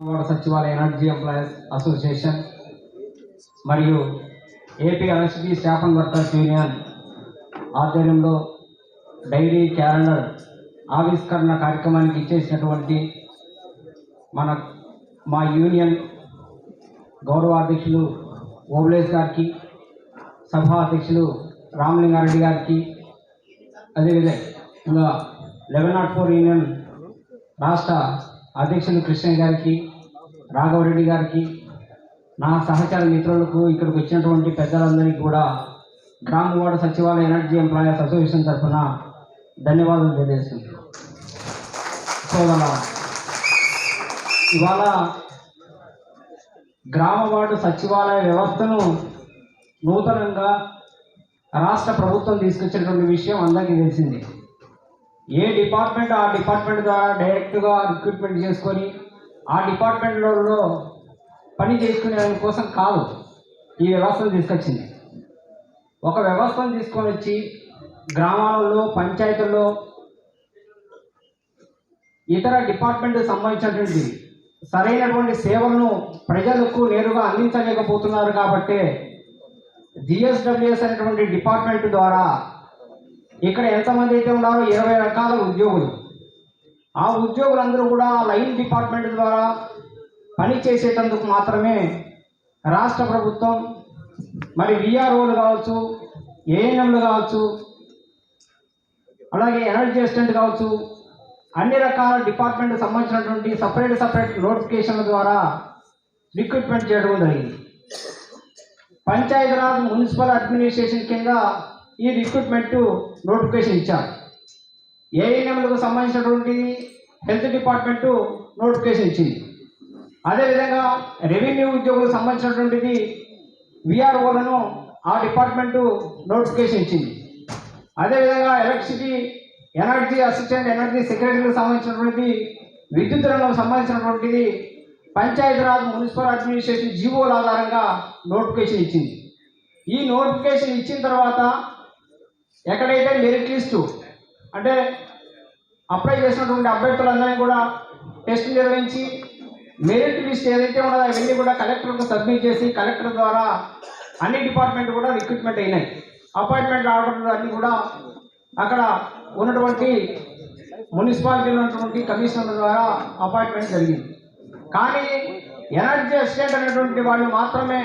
సచివాలయ energy employees association మరియు AP electricity staff and workers union ఆధ్వర్యంలో డైరీ క్యాలెండర్ ఆవిష్కరణ కార్యక్రమానికి ఇచ్చేసినటువంటి మా యూనియన్ గౌరవ అధ్యక్షులు ఓబులేష్ గారికి, సభా అధ్యక్షులు రామలింగారెడ్డి గారికి, అదేవిధంగా 1104 యూనియన్ రాష్ట్ర అధ్యక్షులు కృష్ణ గారికి, రాఘవరెడ్డి గారికి, నా సహచర మిత్రులకు, ఇక్కడికి వచ్చినటువంటి పెద్దలందరికీ కూడా గ్రామవాడ సచివాలయ ఎనర్జీ ఎంప్లాయీస్ అసోసియేషన్ తరఫున ధన్యవాదాలు తెలియజేస్తున్నాను. ఇవాళ గ్రామవార్డు సచివాలయ వ్యవస్థను నూతనంగా రాష్ట్ర ప్రభుత్వం తీసుకొచ్చినటువంటి విషయం అందరికీ తెలిసింది. ఏ డిపార్ట్మెంట్ ఆ డిపార్ట్మెంట్ ద్వారా డైరెక్ట్గా రిక్రూట్మెంట్ చేసుకొని ఆ డిపార్ట్మెంట్లో పని చేసుకునే కోసం కాదు ఈ వ్యవస్థను తీసుకొచ్చింది. ఒక వ్యవస్థను తీసుకొని వచ్చి గ్రామాలలో, పంచాయతీల్లో ఇతర డిపార్ట్మెంట్కి సంబంధించినటువంటి సరైనటువంటి సేవలను ప్రజలకు నేరుగా అందించలేకపోతున్నారు. కాబట్టి జిఎస్డబ్ల్యూఎస్ అనేటువంటి డిపార్ట్మెంట్ ద్వారా ఇక్కడ ఎంతమంది అయితే ఉన్నారో 20 రకాల ఉద్యోగులు, ఆ ఉద్యోగులందరూ కూడా లైన్ డిపార్ట్మెంట్ ద్వారా పని చేసేటందుకు మాత్రమే రాష్ట్ర ప్రభుత్వం మరి విఆర్ఓలు కావచ్చు, ఏఎన్ఎంలు కావచ్చు, అలాగే ఎనర్జీ అసిస్టెంట్ కావచ్చు, అన్ని రకాల డిపార్ట్మెంట్కి సంబంధించినటువంటి సపరేట్ నోటిఫికేషన్ల ద్వారా రిక్రూట్మెంట్ చేయడం జరిగింది. పంచాయతీరాజ్ మున్సిపల్ అడ్మినిస్ట్రేషన్ కింద ఈ రిక్రూట్మెంట్ నోటిఫికేషన్ ఇచ్చారు. ఏఎన్ఎంలకు సంబంధించినటువంటి హెల్త్ డిపార్ట్మెంటు నోటిఫికేషన్ ఇచ్చింది. అదేవిధంగా రెవెన్యూ ఉద్యోగులకు సంబంధించినటువంటిది విఆర్ఓలను ఆ డిపార్ట్మెంటు నోటిఫికేషన్ ఇచ్చింది. అదేవిధంగా ఎలక్ట్రిసిటీ, ఎనర్జీ అసిస్టెంట్, ఎనర్జీ సెక్రటరీలకు సంబంధించినటువంటి విద్యుత్ రంగం సంబంధించినటువంటిది పంచాయతీరాజ్ మున్సిపల్ అడ్మినిస్ట్రేషన్ జీవోల ఆధారంగా నోటిఫికేషన్ ఇచ్చింది. ఈ నోటిఫికేషన్ ఇచ్చిన తర్వాత ఎక్కడైతే మెరిట్ లిస్టు అంటే అప్లై చేసినటువంటి అభ్యర్థులందరినీ కూడా టెస్ట్ నిర్వహించి మెరిట్ లిస్ట్ ఏదైతే ఉన్నదో అవన్నీ కూడా కలెక్టర్కు సబ్మిట్ చేసి కలెక్టర్ ద్వారా అన్ని డిపార్ట్మెంట్ కూడా రిక్రూట్మెంట్ అయినాయి. అపాయింట్మెంట్ ఆర్డర్లు అన్నీ కూడా అక్కడ ఉన్నటువంటి మున్సిపాలిటీలో ఉన్నటువంటి కమిషనర్ ద్వారా అపాయింట్మెంట్ జరిగింది. కానీ ఎనర్జీ అసిస్టెంట్ అనేటువంటి వాళ్ళు మాత్రమే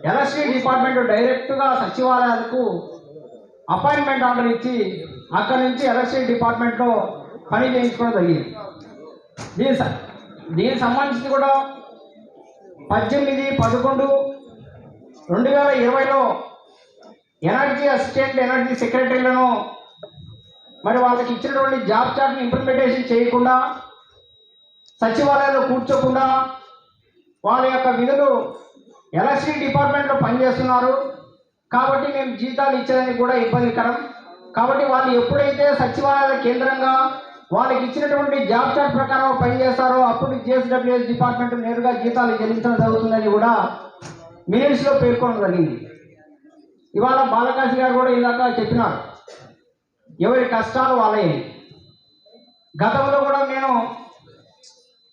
ఎలక్ట్రిసిటీ డిపార్ట్మెంట్ డైరెక్ట్గా సచివాలయాలకు అపాయింట్మెంట్ ఆర్డర్ ఇచ్చి అక్కడి నుంచి ఎలక్ట్రిసిటీ డిపార్ట్మెంట్లో పని చేయించుకోవడం జరిగింది. దీనికి సంబంధించి కూడా 18/11/2020లో ఎనర్జీ అసిస్టెంట్, ఎనర్జీ సెక్రటరీలను మరి వాళ్ళకి ఇచ్చినటువంటి జాబ్ చార్ట్ని ఇంప్లిమెంటేషన్ చేయకుండా, సచివాలయంలో కూర్చోకుండా వాళ్ళ యొక్క విధులు ఎలక్ట్రిసిటీ డిపార్ట్మెంట్లో పనిచేస్తున్నారు. కాబట్టి మేము జీతాలు ఇచ్చేదానికి కూడా ఇబ్బందికరం. కాబట్టి వాళ్ళు ఎప్పుడైతే సచివాలయాల కేంద్రంగా వాళ్ళకి ఇచ్చినటువంటి జాబ్ చార్ట్ ప్రకారం పనిచేస్తారో అప్పుడు జిఎస్డబ్ల్యూఎస్ డిపార్ట్మెంట్ నేరుగా జీతాలు చెల్లించడం జరుగుతుందని కూడా మినిట్స్లో పేర్కొనడం జరిగింది. ఇవాళ బాలకాశి గారు కూడా ఇందాక చెప్పినారు, ఎవరి కష్టాలు వాళ్ళే. గతంలో కూడా నేను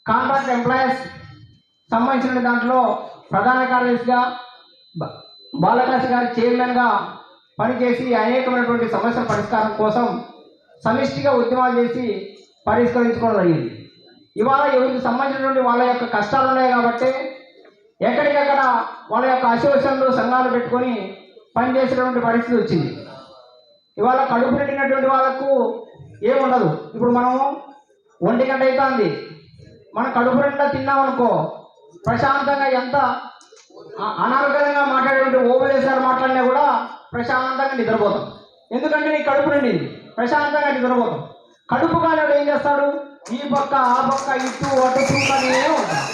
కాంట్రాక్ట్ ఎంప్లాయీస్ సంబంధించిన దాంట్లో ప్రధాన కార్యదర్శిగా, బాలకాశి గారి చైర్మన్గా పనిచేసి అనేకమైనటువంటి సమస్యల పరిష్కారం కోసం సమిష్టిగా ఉద్యమాలు చేసి పరిష్కరించుకోవడం జరిగింది. ఇవాళ ఎవరికి సంబంధించినటువంటి వాళ్ళ యొక్క కష్టాలు ఉన్నాయి కాబట్టి ఎక్కడికక్కడ వాళ్ళ యొక్క అసోసియేషన్లు, సంఘాలు పెట్టుకొని పనిచేసేటువంటి పరిస్థితి వచ్చింది. ఇవాళ కడుపు నిండినటువంటి వాళ్ళకు ఏముండదు. ఇప్పుడు మనము 1 గంట అవుతుంది, మనం కడుపు నిండా తిన్నామనుకో ప్రశాంతంగా, ఎంత అనారోగ్యంగా మాట్లాడేటువంటి ఓబులేష్ గారు మాట్లాడినా కూడా ప్రశాంతంగా నిద్రపోతాం. ఎందుకంటే నీ కడుపు నిండింది, ప్రశాంతంగా నిద్రపోతాం. కడుపు కాలేడు ఏం చేస్తాడు, ఈ పక్క ఆ పక్క ఇటు అటు చూడనే ఉంటాడు.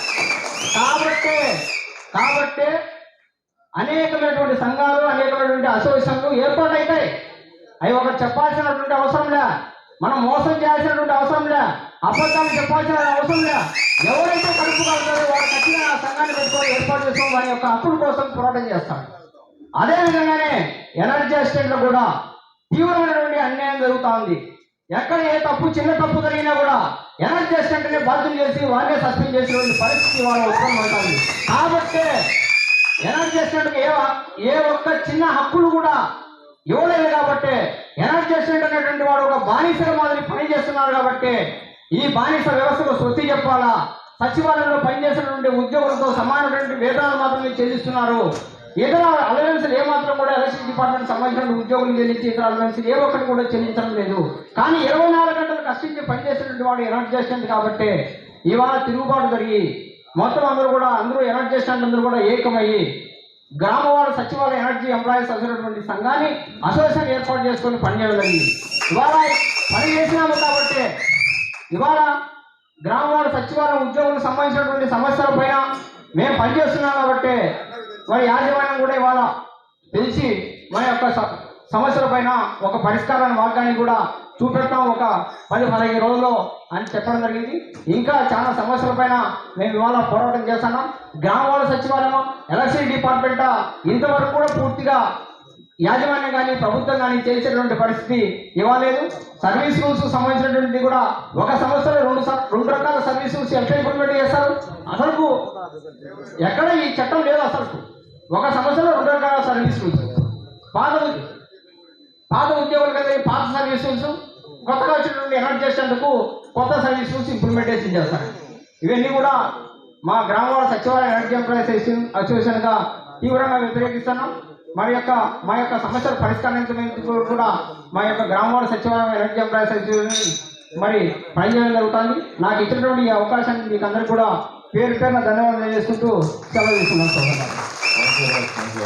కాబట్టి అనేకమైనటువంటి సంఘాలు, అనేకమైనటువంటి అసోసియేషన్లు ఏర్పాటు అవుతాయి. అవి ఒకటి చెప్పాల్సినటువంటి అవసరం లే, మనం మోసం చేయాల్సినటువంటి అవసరం లే, అబద్ధాలు చెప్పాల్సిన అవసరం లే. ఎవరైతే కడుపు కాలుతారో వారు ఖచ్చితంగా ఆ సంఘాన్ని పెట్టుకొని ఏర్పాటు చేసుకొని వారి యొక్క హక్కుల కోసం పోరాటం చేస్తాడు. అదేవిధంగానే ఎనర్జీ అసిస్టెంట్లో కూడా తీవ్రమైనటువంటి అన్యాయం జరుగుతూ ఉంది. ఎక్కడ ఏ తప్పు, చిన్న తప్పు జరిగినా కూడా ఎనర్జీ అసిస్టెంట్ని బాధ్యత చేసి వాళ్ళే సస్పెండ్ చేసేటువంటి పరిస్థితి వాళ్ళ ఉత్పన్నం అవుతుంది. కాబట్టి ఎనర్జీ అసిస్టెంట్కి ఏ ఒక్క చిన్న హక్కులు కూడా ఇవ్వలేదు. కాబట్టి ఎనర్జీ అసిస్టెంట్ అనేటువంటి వాడు ఒక బానిసల మాదిరి పని చేస్తున్నారు. కాబట్టి ఈ బానిస వ్యవస్థకు స్వస్తి చెప్పాలా. సచివాలయంలో పనిచేసినటువంటి ఉద్యోగులతో సమానమైనటువంటి వేతనాలు మాత్రమే చెల్లిస్తున్నారు. ఇతర అలవెన్సులు ఏమాత్రం కూడా ఎలక్ట్రిసిటీ డిపార్ట్మెంట్ సంబంధించిన ఉద్యోగులు చెల్లించి ఇతర అలవెన్సులు ఏ ఒక్కటి కూడా చెల్లించడం లేదు. కానీ 24 గంటలు కష్టించి పనిచేసినటువంటి వాడు ఎనర్జీ అసిస్టెంట్. కాబట్టి ఇవాళ తిరుగుబాటు జరిగి మొత్తం అందరూ ఎనర్జీ అసిస్టెంట్ అందరూ కూడా ఏకమయ్యి గ్రామవాడ సచివాలయ ఎనర్జీ ఎంప్లాయీస్ అసోసియేషన్ సంఘాన్ని అసోసియేషన్ ఏర్పాటు చేసుకొని పనిచేయడం జరిగింది. ఇవాళ పని చేసినాము కాబట్టి ఇవాళ గ్రామవాడ సచివాలయం ఉద్యోగులకు సంబంధించినటువంటి సమస్యల పైన మేము పనిచేస్తున్నాం. కాబట్టి మరి యాజమాన్యం కూడా ఇవాళ తెలిసి మన యొక్క సమస్యల పైన ఒక పరిష్కారాన్ని మార్గాన్ని కూడా చూపెడతాం ఒక 10-15 రోజుల్లో అని చెప్పడం జరిగింది. ఇంకా చాలా సమస్యల పైన మేము ఇవాళ పోరాటం చేస్తున్నాం. గ్రామవాడ సచివాలయం ఎలక్ట్రిసిటీ డిపార్ట్మెంట్ ఇంతవరకు కూడా పూర్తిగా యాజమాన్యం కానీ ప్రభుత్వం కానీ చేసేటువంటి పరిస్థితి ఇవ్వలేదు. సర్వీస్ రూల్స్ సంబంధించినటువంటి కూడా ఒక సంవత్సరం రెండు రకాల సర్వీస్ రూల్స్ ఎట్లా ఇంప్లిమెంట్ చేస్తారు? అసలు ఎక్కడ ఈ చట్టం లేదు. అసలు ఒక సంవత్సరంలో 2 రకాల సర్వీస్ రూల్స్, పాత ఉద్యోగులు కదా పాత సర్వీస్ రూల్స్, కొత్తగా వచ్చినటువంటి ఎనర్జీ అసిస్టెంట్కు కొత్త సర్వీస్ రూల్స్ ఇంప్లిమెంటేషన్ చేస్తారు. ఇవన్నీ కూడా మా గ్రామవాడ సచివాలయ ఎనర్జీ ఎంప్లాయీస్ అసోసియేషన్గా తీవ్రంగా వ్యతిరేకిస్తున్నాం. మా యొక్క సమస్యలు పరిష్కరించడానికి కూడా మా యొక్క గ్రామవాడ సచివాలయం ఎనర్జీ ఎంప్లాయీస్ అసోసియేషన్ మరి పనిచేయడం జరుగుతుంది. నాకు ఇచ్చినటువంటి ఈ అవకాశాన్ని మీకు అందరికీ కూడా పేరు పేరున ధన్యవాదాలు చేసుకుంటూ సెలవు తీసుకున్నాను.